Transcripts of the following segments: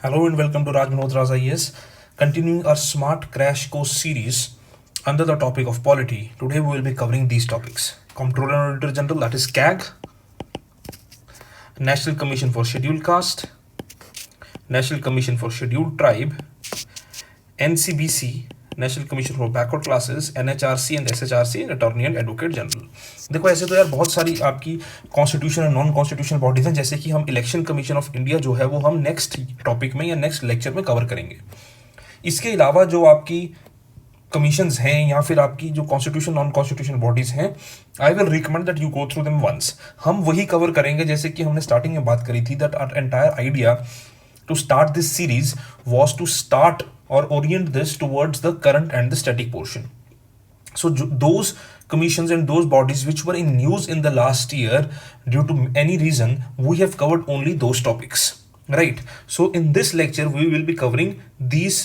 Hello and welcome to Raj Malhotra's IAS, continuing our Smart Crash Course series under the topic of polity. Today we will be covering these topics: Comptroller and Auditor General, that is CAG, National Commission for Scheduled Caste, National Commission for Scheduled Tribe, NCBC, national commission for backward classes, NHRC and SHRC, attorney and advocate general. देखो ऐसे तो यार बहुत सारी आपकी constitution और non constitutional bodies हैं, जैसे कि हम इलेक्शन कमीशन ऑफ इंडिया जो है वो हम नेक्स्ट टॉपिक में या नेक्स्ट लेक्चर में कवर करेंगे। इसके अलावा जो आपकी कमीशंस हैं या फिर आपकी जो कॉन्स्टिट्यूशन नॉन कॉन्स्टिट्यूशनल बॉडीज हैं, I will recommend that you go through them once. हम वही कवर करेंगे जैसे कि हमने स्टार्टिंग में बात करी थी, that our entire idea to start this series was to start or orient this towards the current and the static portion. So those commissions and those bodies which were in news in the last year, due to any reason, we have covered only those topics, right? So in this lecture we will be covering these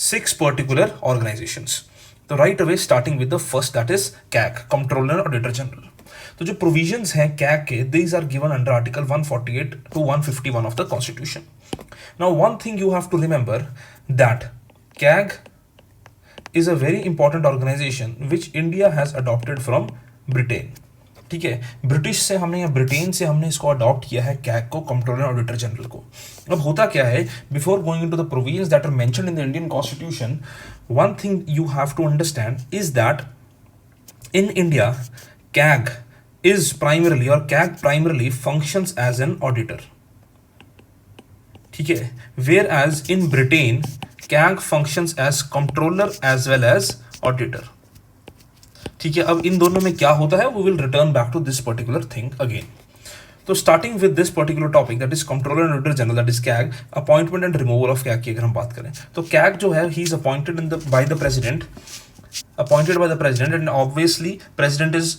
6 particular organizations. So right away starting with the first, that is CAG, Comptroller and Auditor General. तो जो provisions हैं CAG के, these are given under article 148 to 151 of the constitution. Now one thing you have to remember that CAG is a very important organization which India has adopted from Britain. ठीक है, British से हमने या Britain से हमने इसको adopt किया है कैग को, कंट्रोलर और ऑडिटर जनरल को। अब होता क्या है, before going into the provisions that are mentioned in the Indian constitution, one thing you have to understand is that in India CAG is primarily or CAG primarily functions as an auditor. ठीक है, whereas in Britain CAG functions as controller as well as auditor. ठीक है, अब इन दोनों में क्या होता है, we will return back to this particular thing again. तो starting with this particular topic, that is Comptroller and Auditor General, that is CAG, appointment and removal of CAG की अगर हम बात करें तो CAG जो है he is appointed by the president, and obviously president is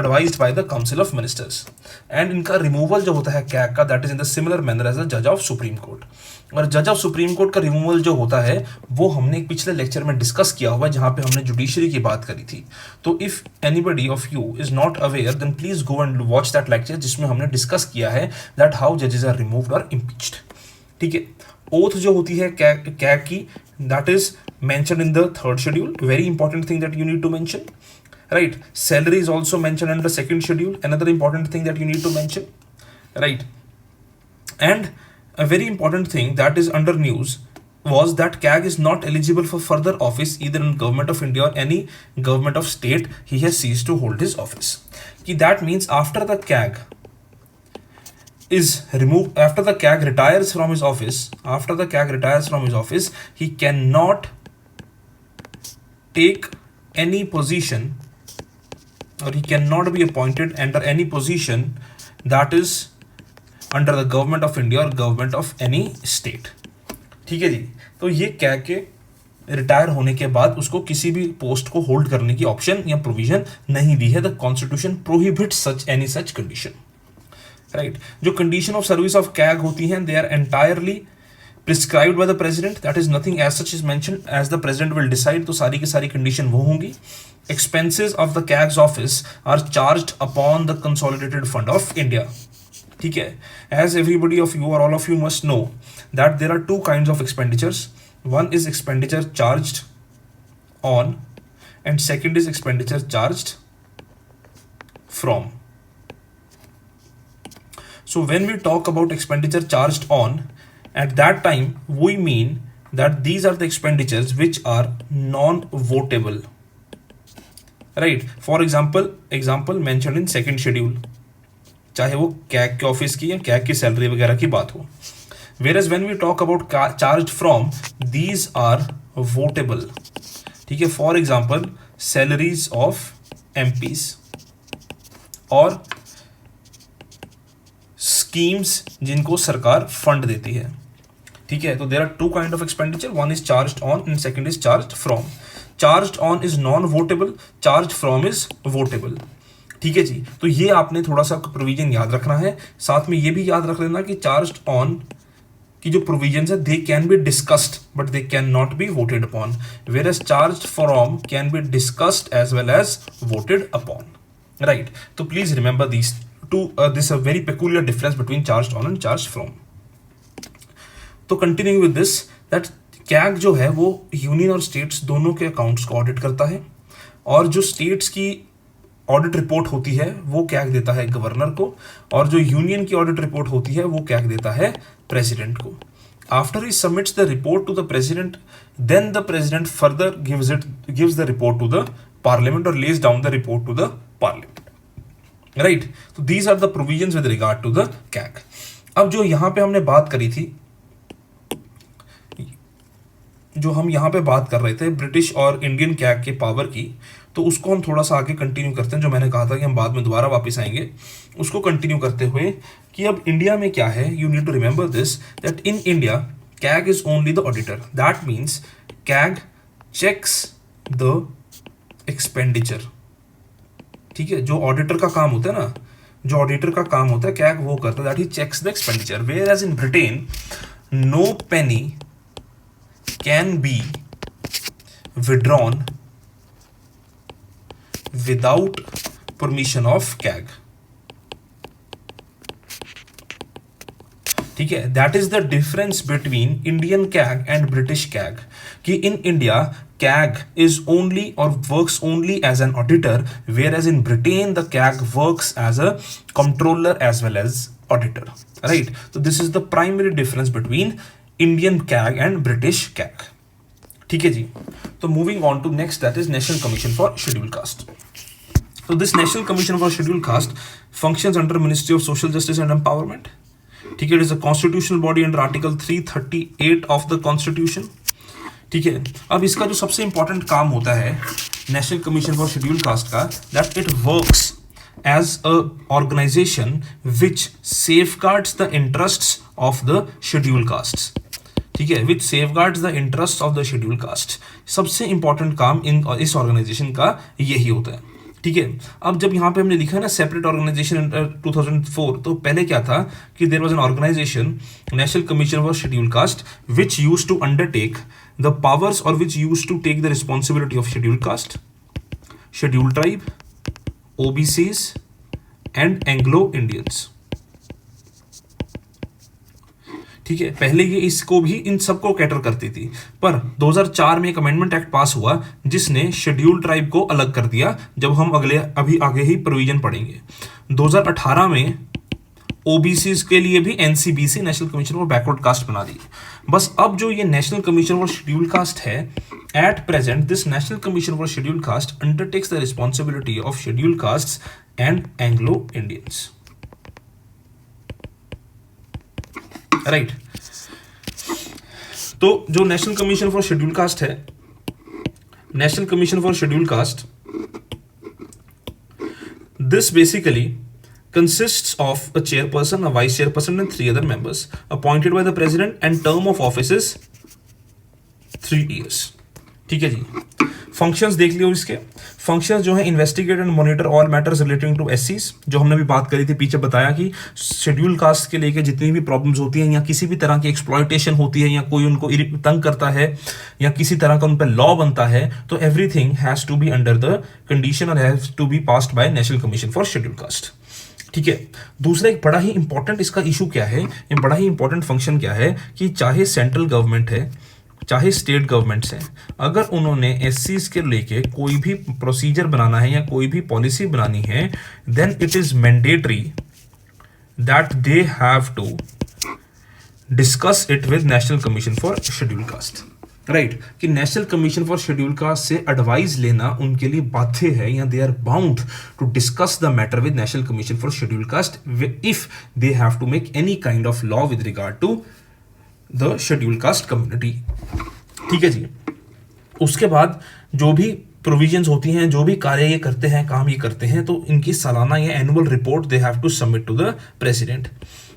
advised by the Council of Ministers. and इनका removal जो होता है कैग का, that is in the similar manner as the जज ऑफ सुप्रीम कोर्ट। और जज ऑफ सुप्रीम कोर्ट का removal जो होता है वो हमने एक पिछले लेक्चर में डिस्कस किया हुआ है जहां पे हमने जुडिशरी की बात करी थी। तो if anybody of you is not aware then please go and watch that lecture जिसमें हमने डिस्कस किया है दैट हाउ जजेस आर रिमूव्ड और इम्पीच्ड। ठीक है, ओथ जो होती है कैग की, that is mentioned in the 3rd schedule, very important thing that you need to mention, right? Salary is also mentioned under 2nd schedule, another important thing that you need to mention, right? And a very important thing that is under news was that CAG is not eligible for further office either in government of India or any government of state he has ceased to hold his office. That means after the CAG is removed, after the CAG retires from his office, he cannot take any position or he cannot be appointed under any position that is under the government of India or government of any state. ठीक है जी, तो ये CAG के retire होने के बाद उसको किसी भी पोस्ट को होल्ड करने की ऑप्शन या प्रोविजन नहीं दी है। The constitution prohibits such any such condition, right? जो condition of service of CAG होती हैं they are entirely prescribed by the president, that is nothing as such is mentioned, as the president will decide। तो सारी की सारी condition वो होंगी। Expenses of the CAG's office are charged upon the consolidated fund of India. ठीक है, as everybody of you or all of you must know that there are 2 kinds of expenditures. One is expenditure charged on and second is expenditure charged from. So when we talk about expenditure charged on, at that time we mean that these are the expenditures which are non-votable, right? For example mentioned in 2nd schedule, चाहे वो CAG के office की या CAG की salary वगैरह की बात हो। whereas when we talk about charged from, these are votable। ठीक है, for example salaries of MPs और स्कीम्स जिनको सरकार फंड देती है। ठीक है, तो there are 2 kind of expenditure, one is charged on and second is charged from. Charged on is non votable, charged from is votable. ठीक है जी, तो ये आपने थोड़ा सा प्रोविजन याद रखना है। साथ में ये भी याद रख लेना कि चार्ज्ड ऑन की जो प्रोविजन है they can be discussed but they can not be voted upon, whereas charged from can be discussed as well as voted upon, right? तो please remember this this a very peculiar difference between charged on and charged from. तो continue with this that CAG जो है वो union और states दोनों के accounts को audit करता है, और जो स्टेट्स की ऑडिट रिपोर्ट होती है वो कैग देता है गवर्नर को, और जो यूनियन की ऑडिट रिपोर्ट होती है वो कैग देता है प्रेसिडेंट को. After he submits the report to the president, then the president further gives the report to the parliament और lays down the report to the parliament. Right, तो these are the provisions with regard to the CAG. अब जो यहां पे हमने बात करी थी, जो हम यहाँ पे बात कर रहे थे ब्रिटिश और इंडियन कैग के पावर की, तो उसको हम थोड़ा सा आगे कंटिन्यू करते हैं. जो मैंने कहा था कि हम बाद में दोबारा वापस आएंगे, उसको कंटिन्यू करते हुए कि अब इंडिया में क्या है. You need to remember this that in India CAG is only the auditor. That means CAG checks the expenditure. ठीक है, जो ऑडिटर का काम होता है ना, जो ऑडिटर का काम होता है कैग वो करता है, that he checks the expenditure. Whereas in Britain no penny can be withdrawn without permission of CAG. ठीक है, that is the difference between Indian CAG and British CAG. कि in India CAG is only और works only as an auditor, whereas in Britain the CAG works as a controller as well as auditor. Right, तो this is the primary difference between Indian CAG and British CAG. ठीक है जी. तो moving on to next, that is national commission for schedule caste. So this National Commission for Scheduled Caste functions under Ministry of Social Justice and Empowerment. ठीक है, it is a constitutional body under Article 338 of the Constitution. ठीक है, अब इसका जो सबसे important काम होता है national commission for schedule caste का, that it works as a organization which safeguards the interests of the scheduled castes. ठीक है, which safeguards the interests of the scheduled caste. सबसे इंपॉर्टेंट काम इस ऑर्गेनाइजेशन का यही होता है. ठीक है, अब जब यहाँ पे हमने लिखा है ना सेपरेट ऑर्गेनाइजेशन 2004, तो पहले क्या था कि there was an organization national commission for schedule caste which used to undertake the powers और which used to take the responsibility of schedule caste, schedule tribe, OBCs and Anglo Indians. ठीक है, पहले ये इसको भी इन सबको कैटर करती थी, पर 2004 में एक अमेंडमेंट एक्ट पास हुआ जिसने शेड्यूल ट्राइब को अलग कर दिया, जब हम अभी आगे ही प्रोविजन पढ़ेंगे. 2018 में OBCs के लिए भी NCBC national commission for backward caste बना दी. बस अब जो ये national commission for schedule caste है, at present this national commission for schedule caste undertakes the responsibility of schedule castes and Anglo Indians. Right, तो जो national commission for schedule caste है, national commission for schedule caste, this basically consists of a chairperson, a vice chairperson and 3 other members appointed by the president and term of office is 3 years. ठीक है जी. Functions देख लियो इसके. Functions जो है investigate and monitor all matters relating to SCs, जो हमने भी बात करी थी पीछे, बताया कि शेड्यूल कास्ट के लेके जितनी भी प्रॉब्लम्स होती हैं या किसी भी तरह की एक्सप्लॉयटेशन होती है या कोई उनको तंग करता है या किसी तरह का उन पर लॉ बनता है, तो everything has to be under the condition और has to be passed by national commission for schedule caste. ठीक है, दूसरा एक बड़ा ही इंपॉर्टेंट इसका इशू क्या है, ये बड़ा ही इंपॉर्टेंट फंक्शन क्या है कि चाहे सेंट्रल गवर्नमेंट है चाहे स्टेट गवर्नमेंट्स हैं, अगर उन्होंने SCs के लेके कोई भी प्रोसीजर बनाना है या कोई भी पॉलिसी बनानी है, then it is mandatory that they have to discuss it with national commission for schedule caste. Right, कि national commission for schedule caste से एडवाइस लेना उनके लिए बाध्य है, या they are bound to discuss the matter with national commission for schedule caste if they have to make any kind of law with regard to the schedule caste community. ठीक है जी. उसके बाद जो भी प्रोविजंस होती हैं, जो भी कार्य ये करते हैं, काम ये करते हैं, तो इनकी सालाना या annual report they have to submit to the president.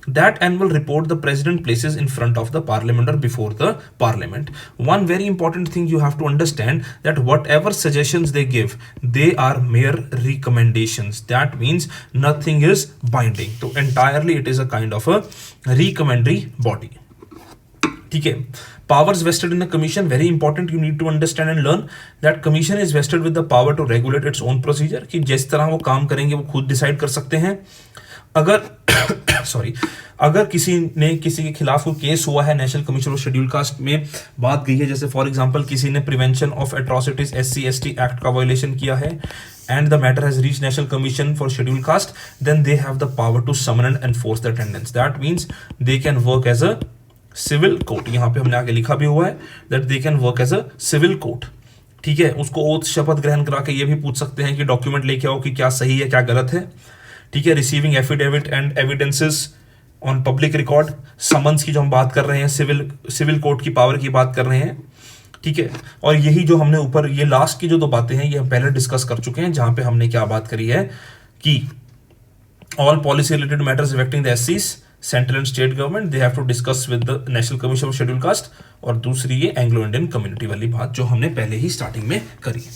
That annual report the president places in front of the parliament or before the parliament. One very important thing you have to understand that whatever suggestions they give, they are mere recommendations. That means nothing is binding. So entirely it is a kind of a recommendatory body. ठीक है. Powers vested in the commission, very important, you need to understand and learn that commission is vested with the power to regulate its own procedure, कि जिस तरह वो काम करेंगे वो खुद डिसाइड कर सकते हैं. अगर सॉरी, अगर किसी के खिलाफ कोई केस हुआ है national commission of schedule caste में, बात गई है जैसे फॉर एग्जांपल किसी ने prevention of atrocities SC/ST act का वायोलेशन किया है and the matter has reached National Commission for Scheduled Caste, then they have the power to summon and enforce the attendance. That means they can work as a civil court. यहाँ पे हमने आगे लिखा भी हुआ है that they can work as a civil court. ठीक है, उसको ओथ शपथ ग्रहण करा के ये भी पूछ सकते हैं कि डॉक्यूमेंट लेके आओ कि क्या सही है क्या गलत है। ठीक है, receiving affidavit and evidences on public record, summons की जो हम बात कर रहे हैं, सिविल कोर्ट की पावर की बात कर रहे हैं। ठीक है, और यही जो हमने ऊपर ये लास्ट की जो दो बातें हैं ये हम पहले डिस्कस कर चुके हैं, जहां पे हमने क्या बात करी है कि all policy related matters affecting the एससीज, central and state government, they have to discuss with the national commission of schedule caste, और दूसरी ये एंग्लो इंडियन कम्युनिटी वाली बात जो हमने पहले ही स्टार्टिंग में करी है।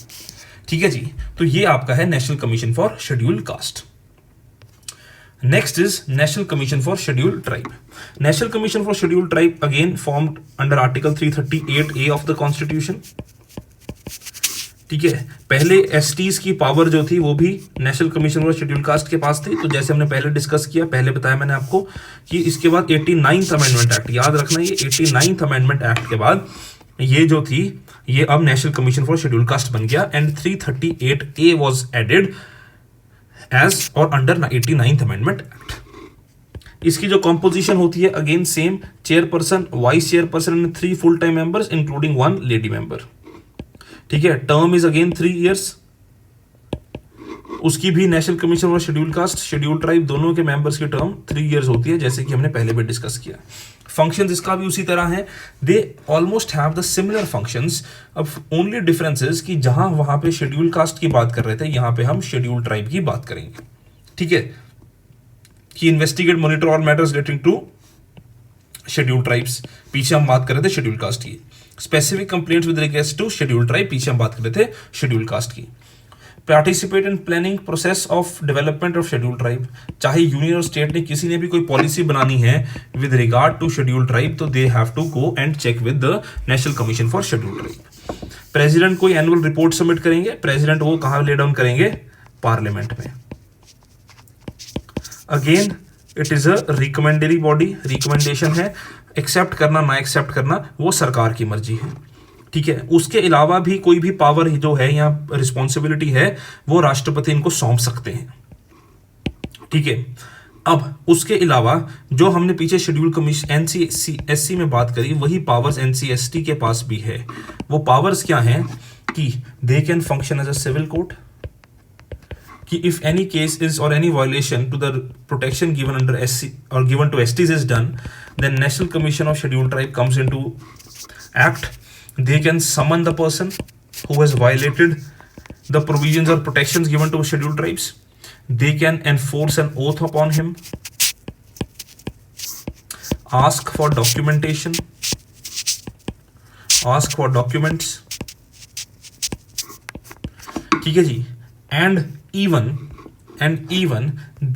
ठीक है जी, तो ये आपका है national commission for schedule cast. Next is National Commission for Scheduled Tribe. National Commission for Scheduled Tribe again formed under Article 338A of the Constitution. ठीक है, पहले एसटीज की पावर जो थी वो भी national commission for schedule cast के पास थी। तो जैसे हमने पहले डिस्कस किया, पहले बताया मैंने आपको कि इसके बाद 89th अमेंडमेंट एक्ट, याद रखना ये 89th अमेंडमेंट एक्ट के बाद ये जो थी ये अब national commission for schedule caste बन गया and 338A was added as और अंडर 89th अमेंडमेंट एक्ट। इसकी जो कॉम्पोजिशन होती है again same, chairperson, vice chairperson and 3 full time members including 1 lady member. ठीक है, टर्म इज अगेन 3 years। उसकी भी national commission for schedule caste, schedule tribe दोनों के मेंबर्स की टर्म 3 years होती है, जैसे कि हमने पहले भी डिस्कस किया। फंक्शंस इसका भी उसी तरह है, they almost have the similar functions. अब ओनली डिफरेंस इज कि जहां वहां पे शेड्यूल कास्ट की बात कर रहे थे, यहां पे हम शेड्यूल ट्राइब की बात करेंगे। ठीक है, कि investigate, monitor all matters relating to schedule tribes, पीछे हम बात कर रहे थे शेड्यूल कास्ट की। Specific complaints with regards to schedule tribe, पीछे हम बात कर रहे थे शेड्यूल कास्ट की। Participate in planning process of development of schedule tribe, चाहे यूनियन और स्टेट ने किसी ने भी कोई पॉलिसी बनानी है with regard to schedule tribe, तो they have to go and check with the national commission for schedule tribe. President कोई एनुअल रिपोर्ट सबमिट करेंगे, प्रेसिडेंट वो कहां ले डाउन करेंगे, पार्लियामेंट में। Again it is a recommendatory body, recommendation है, accept करना ना एक्सेप्ट करना वो सरकार की मर्जी है। ठीक है, उसके अलावा भी कोई भी पावर जो है या रिस्पॉन्सिबिलिटी है वो राष्ट्रपति इनको सौंप सकते हैं। ठीक है, अब उसके अलावा जो हमने पीछे शेड्यूल कमीशन NC/SC में बात करी, वही पावर्स NC/ST के पास भी है। वो पावर्स क्या हैं कि they can function as a civil court, कि इफ एनी केस इज और any violation to the protection given under SC और given to STs is done, then national commission of schedule tribe comes into act. They can summon the person who has violated the provisions or protections given to scheduled tribes. They can enforce an oath upon him, ask for documentation, ask for documents. ठीक है जी, and even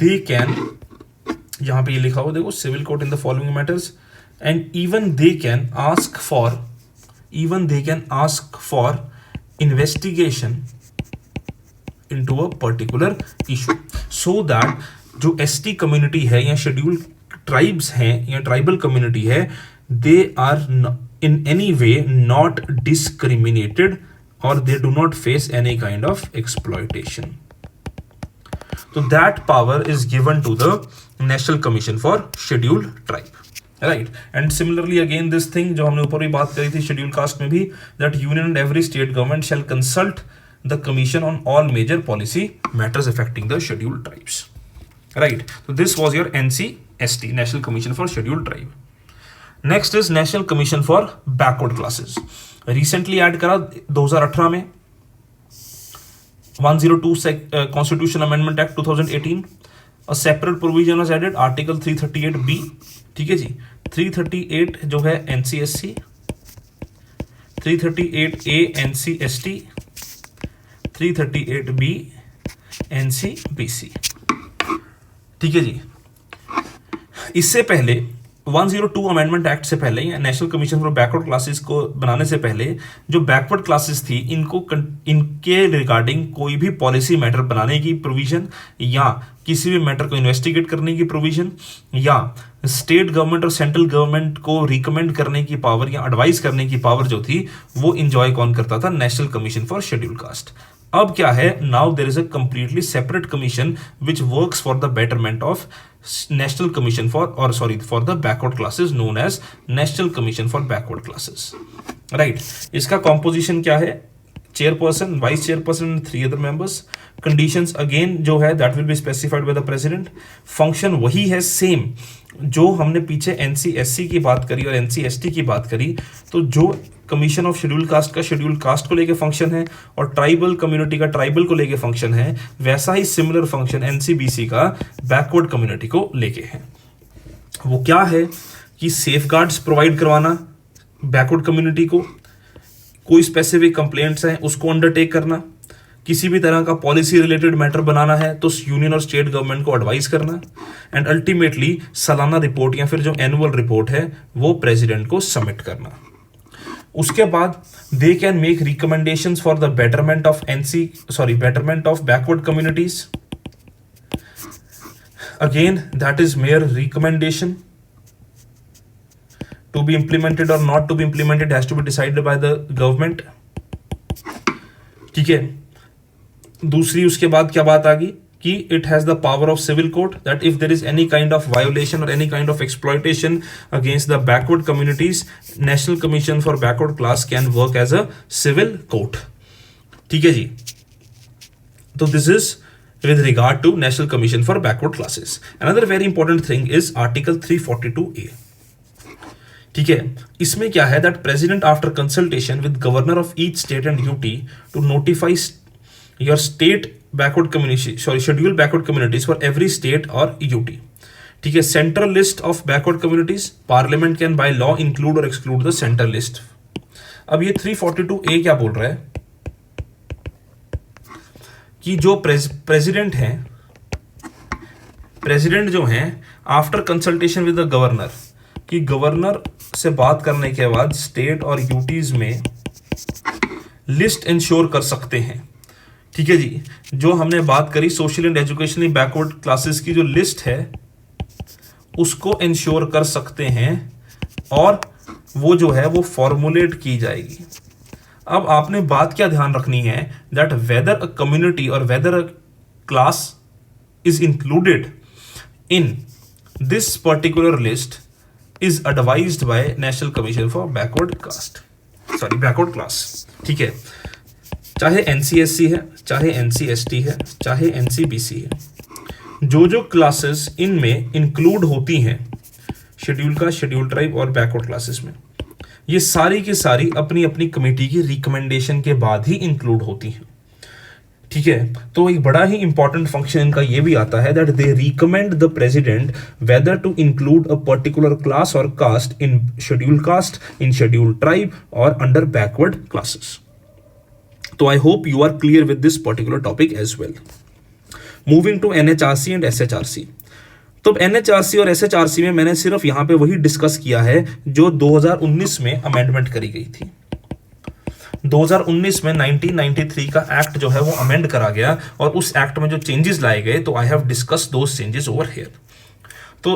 they can, यहां पे ये लिखा हुआ देखो, civil court in the following matters, and even they can ask for investigation into a particular issue, so that जो ST community है या शेड्यूल ट्राइब्स हैं या ट्राइबल कम्युनिटी है, they are in any way not discriminated or they do not face any kind of exploitation. So that power is given to the National Commission for Scheduled Tribe. Right, and similarly again this thing जो हमने ऊपर भी बात करी थी schedule caste में भी, that union and every state government shall consult the commission on all major policy matters affecting the schedule tribes. Right, तो this was your NC/ST, national commission for schedule tribe. Next is national commission for backward classes, recently add करा 2018 में, 102 constitution amendment act 2018। A separate provision was added, Article 338B। ठीक है जी, 338 जो है NC/SC, 338A NC/ST, 338B NC/BC। ठीक है जी, इससे पहले 102 अमेंडमेंट एक्ट से पहले या national commission for backward classes को बनाने से पहले जो बैकवर्ड क्लासेस थी इनके रिगार्डिंग कोई भी पॉलिसी मैटर बनाने की प्रोविजन या किसी भी मैटर को इन्वेस्टिगेट करने की प्रोविजन या स्टेट गवर्नमेंट और सेंट्रल गवर्नमेंट को रिकमेंड करने की पावर या एडवाइस करने की पावर जो थी वो इंजॉय कौन करता था? National commission for schedule caste. अब क्या है? Now there is a completely separate commission which works for the betterment of national commission for the backward classes known as national commission for backward classes, right. इसका composition क्या है? Chairperson, vice chairperson, 3 other members. Conditions again जो है that will be specified by the president. Function वही है same जो हमने पीछे NC/SC की बात करी और NC/ST की बात करी। तो जो कमीशन ऑफ शेड्यूल कास्ट का शेड्यूल कास्ट को लेके फंक्शन है और ट्राइबल कम्युनिटी का ट्राइबल को लेके फंक्शन है, वैसा ही सिमिलर फंक्शन NC/BC का बैकवर्ड कम्युनिटी को लेके है। वो क्या है कि सेफगार्ड्स प्रोवाइड करवाना बैकवर्ड कम्युनिटी को, कोई स्पेसिफिक कंप्लेंट्स हैं उसको अंडरटेक करना, किसी भी तरह का पॉलिसी रिलेटेड मैटर बनाना है तो यूनियन और स्टेट गवर्नमेंट को एडवाइस करना, एंड अल्टीमेटली सालाना रिपोर्ट या फिर जो एनुअल रिपोर्ट है वो प्रेसिडेंट को सबमिट करना। उसके बाद they can make recommendations for the betterment of backward communities. Again that is mayor recommendation, to be implemented or not to be implemented has to be decided by the government, ठीक है। दूसरी उसके बाद क्या बात आ गई कि it has the power of civil court, that if there is any kind of violation or any kind of exploitation against the backward communities, National Commission for Backward Class can work as a civil court, ठीक है जी। तो this is with regard to National Commission for Backward Classes. Another very important thing is Article 342A, ठीक है। इसमें क्या है? That president after consultation with governor of each state and UT to notify your state backward community schedule backward communities for every state और UT, ठीक है। Central list of backward communities, parliament can by law include और exclude the central list. अब ये 342A क्या बोल रहा है कि जो प्रेसिडेंट हैं, प्रेसिडेंट जो हैं after consultation with the governor, कि गवर्नर से बात करने के बाद स्टेट और यूटीज में लिस्ट इंश्योर कर सकते हैं, ठीक है जी। जो हमने बात करी social and educationally backward classes की जो लिस्ट है उसको इंश्योर कर सकते हैं और वो जो है वो फॉर्मुलेट की जाएगी। अब आपने बात क्या ध्यान रखनी है? दैट वेदर अ कम्युनिटी और weather a class is included in this particular list is advised by National Commission for Backward Class, ठीक है। चाहे NC/SC है, चाहे NC/ST है, चाहे NC/BC है, जो क्लासेस इनमें इंक्लूड होती हैं शेड्यूल कास्ट, शेड्यूल ट्राइब और बैकवर्ड क्लासेस में, ये सारी की सारी अपनी अपनी कमेटी की रिकमेंडेशन के बाद ही इंक्लूड होती हैं, ठीक है। तो एक बड़ा ही इंपॉर्टेंट फंक्शन इनका ये भी आता है that they recommend the president whether to include a particular class और caste in caste, in schedule tribe और अंडर बैकवर्ड क्लासेस। तो I hope you are clear with this particular topic as well. Moving to NHRC and SHRC। तो NHRC और SHRC में मैंने सिर्फ यहां पे वही डिस्कस किया है जो 2019 में अमेंडमेंट करी गई थी। 2019 में 1993 का एक्ट जो है वो अमेंड करा गया और उस एक्ट में जो चेंजेस लाए गए तो I have discussed those changes over here. तो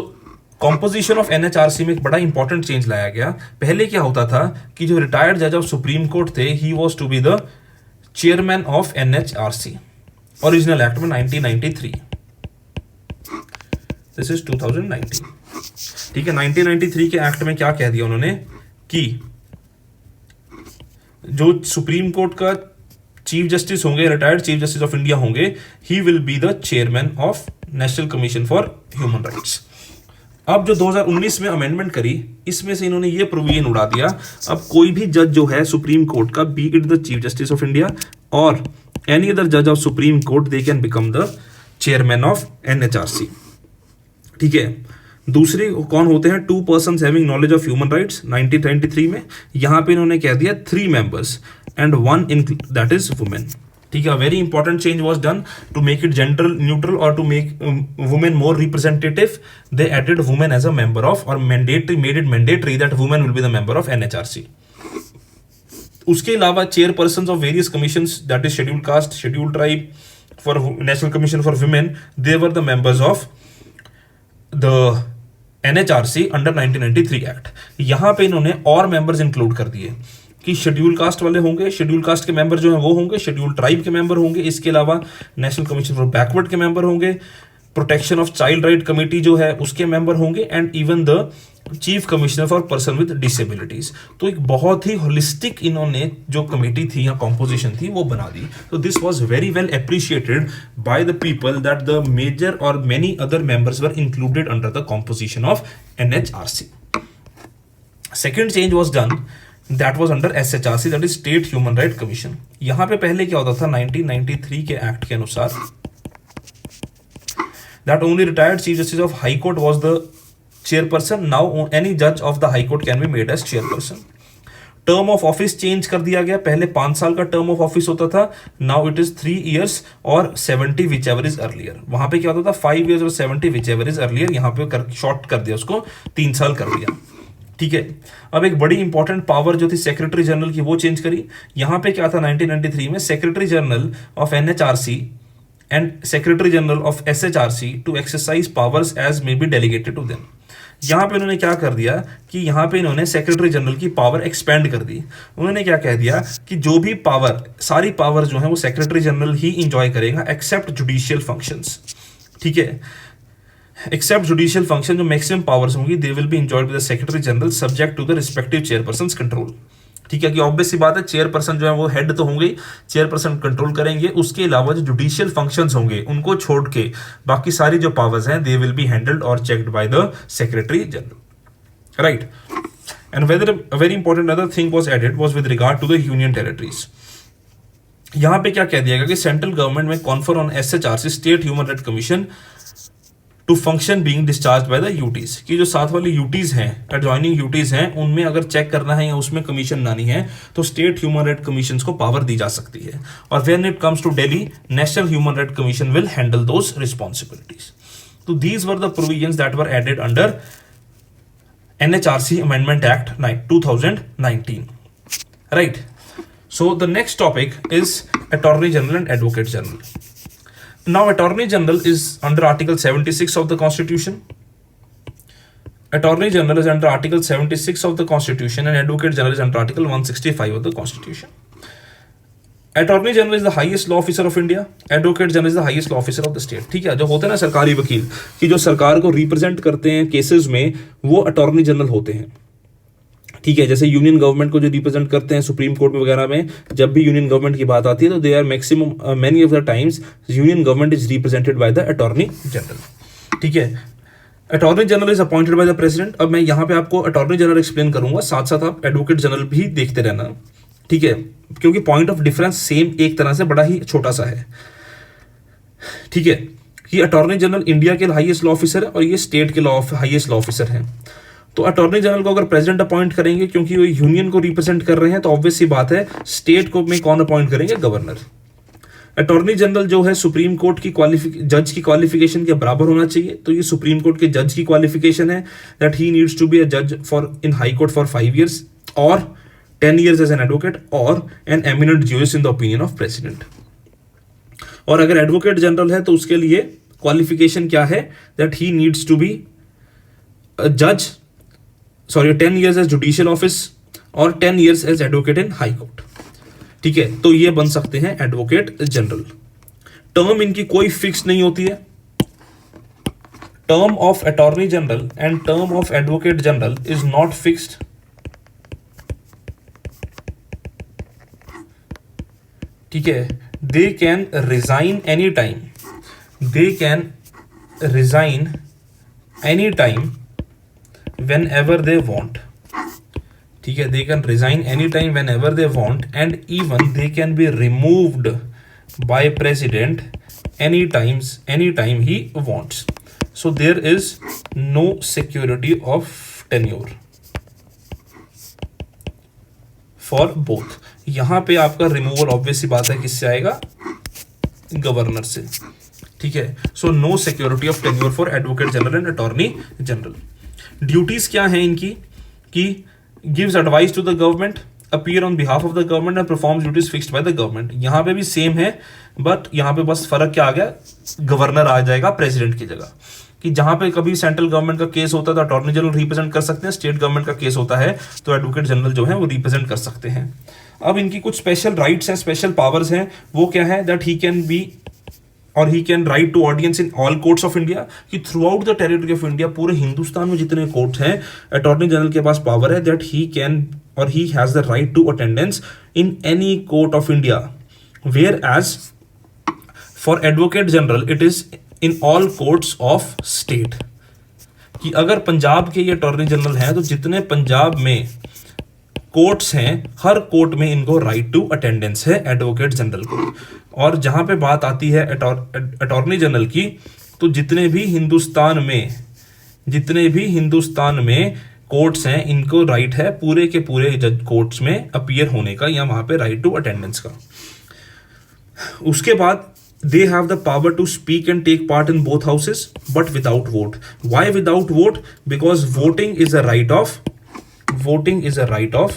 कॉम्पोजिशन ऑफ NHRC में एक बड़ा इंपॉर्टेंट चेंज लाया गया। पहले क्या होता था कि जो रिटायर्ड जज ऑफ सुप्रीम कोर्ट थे he was to be the chairman of NHRC, original act में 1993, दिस इज 2019, ठीक है। 1993 के एक्ट में क्या कह दिया उन्होंने कि जो सुप्रीम कोर्ट का चीफ जस्टिस होंगे, retired chief justice of India होंगे, he will be the chairman of national commission for human rights. अब जो 2019 में अमेंडमेंट करी इसमें से इन्होंने ये प्रोविजन उड़ा दिया, अब कोई भी जज जो है सुप्रीम कोर्ट का, be it the chief justice of India और एनी अदर जज of supreme court, they can become the chairman of NHRC, ठीक है। दूसरे कौन होते हैं? 2 persons having knowledge of human rights 1993 में, यहां पे इन्होंने कह दिया 3 members and 1 that is women, ठीक है, very important change was done to make it gender neutral और to make women more representative. They added women as a member of और made it mandatory that women will be the member of NHRC. उसके अलावा chairperson of various commissions, that is schedule caste, schedule tribe, for national commission for women, they were the members of the NHRC under 1993 act. यहां पे इन्होंने और members include कर दिए कि schedule caste वाले होंगे, शेड्यूल कास्ट के मेंबर जो हैं वो होंगे, शेड्यूल ट्राइब के मेंबर होंगे, इसके अलावा नेशनल कमीशन फॉर बैकवर्ड के मेंबर होंगे, protection of child right committee जो है उसके मेंबर होंगे, and even the chief commissioner for person with disabilities. तो एक बहुत ही होलिस्टिक इन्होंने जो कमेटी थी या कॉम्पोजिशन थी वो बना दी. तो this was very well appreciated by the people that the major और many other members were included under the composition of NHRC. Second change was done, that was under SHRC, that is state human right commission. यहां पे पहले क्या होता था, 1993 के act के अनुसार that only retired chief justice of high court was the chairperson. Now any judge of the high court can be made as chairperson. Term of office change कर दिया गया, पहले 5 साल का टर्म ऑफ ऑफिस होता था, नाउ इट इज 3 years और 70 which ever is earlier. वहां पे क्या होता था 5 years और 70 विच एवर इज अर्लियर, यहां पे शॉर्ट कर दिया उसको, 3 साल कर दिया. ठीक है, अब एक बड़ी इंपॉर्टेंट पावर जो थी सेक्रेटरी जनरल की वो चेंज करी. यहां पे क्या था 1993 में, secretary general of NHRC and secretary general of SHRC to exercise powers as may be delegated to them. यहां पे उन्होंने क्या कर दिया कि यहां पे इन्होंने सेक्रेटरी जनरल की पावर एक्सपेंड कर दी. उन्होंने क्या कह दिया कि जो भी पावर, सारी पावर जो है वो सेक्रेटरी जनरल ही इंजॉय करेगा एक्सेप्ट जुडिशियल फंक्शंस. ठीक है, एक्सेप्ट जुडिशियल फंक्शन, जो मैक्सिमम पावर्स होंगी they will be enjoyed by the secretary general subject to the respective chairperson control. ठीक है, कि ऑब्वियस सी बात है चेयरपर्सन जो है वो हेड तो होंगे, चेयरपर्सन कंट्रोल करेंगे, उसके अलावा जो जुडिशियल फंक्शंस होंगे उनको छोड़ के बाकी सारी जो पावर्स हैं दे विल बी हैंडल्ड और checked by the secretary general. Right, and whether very important other thing was added was with regard to the union territories. यहां पे क्या कह दिया गया कि सेंट्रल गवर्नमेंट में confer on SHRC state human right commission to function being discharge by the UTs, की जो साथ वाली यूटीज हैं, एडजॉइनिंग यूटीज हैं, उनमें अगर चेक करना है या उसमें कमीशन लानी है तो स्टेट ह्यूमन राइट कमीशन को पावर दी जा सकती है. और when it comes to Delhi, national human right commission will handle those responsibilities. तो these were the provisions that were added under NHRC amendment act 2019. Right, so the next topic is attorney general and advocate general. Now, Attorney General is under Article 76 of the Constitution. Attorney General is under Article 76 of the Constitution and Advocate General is under Article 165 of the Constitution. Attorney General is the highest law officer of India. Advocate General is the highest law officer of the state. ठीक है, जो होते हैं ना सरकारी वकील कि जो सरकार को रिप्रेजेंट करते हैं केसेस में, वो अटॉर्नी जनरल होते हैं. ठीक है, जैसे यूनियन गवर्नमेंट को जो रिप्रेजेंट करते हैं सुप्रीम कोर्ट वगैरह में, जब भी यूनियन गवर्नमेंट की बात आती है तो they are maximum many of the times union government is represented by the attorney general. ठीक है, attorney general is appointed by the president. अब मैं यहाँ पे आपको अटॉर्नी जनरल एक्सप्लेन करूंगा, साथ साथ आप एडवोकेट जनरल भी देखते रहना. ठीक है, क्योंकि पॉइंट ऑफ डिफरेंस सेम एक तरह से बड़ा ही छोटा सा है. ठीक है, कि अटॉर्नी जनरल इंडिया के हाईएस्ट लॉ ऑफिसर है और ये स्टेट के हाईएस्ट लॉ ऑफिसर हैं. तो अटॉर्नी जनरल को अगर प्रेसिडेंट अपॉइंट करेंगे, क्योंकि वो यूनियन को रिप्रेजेंट कर रहे हैं, तो ऑब्वियस सी बात है स्टेट को में कौन अपॉइंट करेंगे, गवर्नर. अटॉर्नी जनरल जो है सुप्रीम कोर्ट की जज की क्वालिफिकेशन के बराबर होना चाहिए. तो ये सुप्रीम कोर्ट के जज की क्वालिफिकेशन है that he needs to be a जज for in high court for 5 years और 10 years एज एन एडवोकेट और an eminent jurist in the opinion of president. और अगर एडवोकेट जनरल है तो उसके लिए क्वालिफिकेशन क्या है, that he needs to be जज 10 years एज जुडिशियल ऑफिस और 10 years as advocate in high court. ठीक है, तो ये बन सकते हैं एडवोकेट जनरल. टर्म इनकी कोई फिक्स नहीं होती है. Term of attorney general and term of advocate general is not fixed. ठीक है, they can resign any time. They can resign any time whenever they want. ठीक है, they can resign anytime whenever they want and even they can be removed by president anytime he wants. So there is no security of tenure for both. यहां पे आपका removal obvious सी बात है किससे आएगा, governor से, ठीक है। So no security of tenure for advocate general and attorney general. Duties क्या हैं इनकी कि gives advice to the government, appear on behalf of the government and performs duties fixed by the government. यहाँ पे भी सेम है, but यहाँ पे बस फर्क क्या आ गया, गवर्नर आ जाएगा प्रेसिडेंट की जगह। कि जहां पे कभी सेंट्रल गवर्नमेंट का केस होता है तो अटॉर्नी जनरल रिप्रेजेंट कर सकते हैं, स्टेट गवर्नमेंट का केस होता है तो एडवोकेट जनरल जो है वो रिप्रेजेंट कर सकते हैं। अब इनकी कुछ स्पेशल राइट्स हैं, स्पेशल पावर्स हैं, वो क्या है, दैट ही कैन बी और he can right to audience in all courts of India, कि throughout the territory of India, पूरे हिंदुस्तान में जितने कोर्ट हैं, अटॉर्नी जनरल के पास पावर है दैट ही कैन और he has the right to attendance in any court of India, where as for advocate general it is in all courts of state. कि अगर पंजाब के ये अटॉर्नी जनरल हैं तो जितने पंजाब में कोर्ट्स हैं हर कोर्ट में इनको राइट टू अटेंडेंस है एडवोकेट जनरल को। और जहां पे बात आती है अटॉर्नी जनरल की, तो जितने भी हिंदुस्तान में कोर्ट्स हैं इनको राइट है पूरे के पूरे जज कोर्ट्स में अपीयर होने का या वहां पे राइट टू अटेंडेंस का। उसके बाद they have the power to speak and take part in both houses but without vote. Why without vote? Because voting is a right of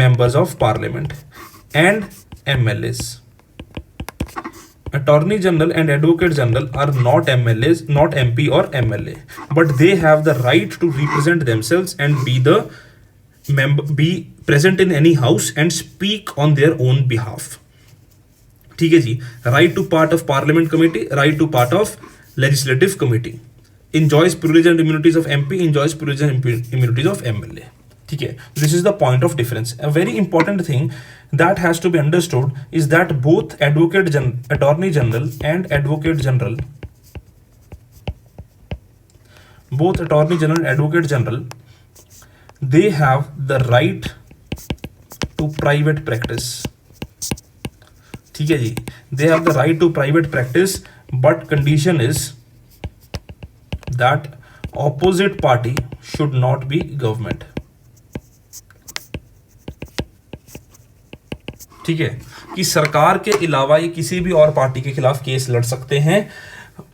members of parliament and MLAs. Attorney General and Advocate General are not MLAs, not MP or MLA, but they have the right to represent themselves and be present in any house and speak on their own behalf. ठीक है जी। Right to part of parliament committee, right to part of legislative committee, enjoys privilege and immunities of MP, enjoys privilege and immunities of MLA. ठीक है, this is the point of difference. A very important thing that has to be understood is that both attorney general and advocate general, both attorney general and advocate general, they have the right to private practice. ठीक है जी, they have the right to private practice, but condition is that opposite party should not be government. ठीक है, कि सरकार के अलावा ये किसी भी और पार्टी के खिलाफ केस लड़ सकते हैं,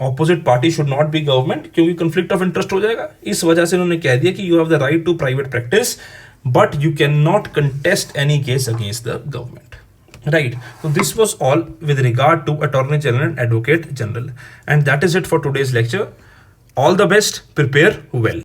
opposite party should not be government, क्योंकि कंफ्लिक्ट ऑफ इंटरेस्ट हो जाएगा। इस वजह से उन्होंने कह दिया कि you have the right to private practice but you can not contest any case against the government. Right. So this was all with regard to Attorney General and Advocate General. And that is it for today's lecture. All the best. Prepare well.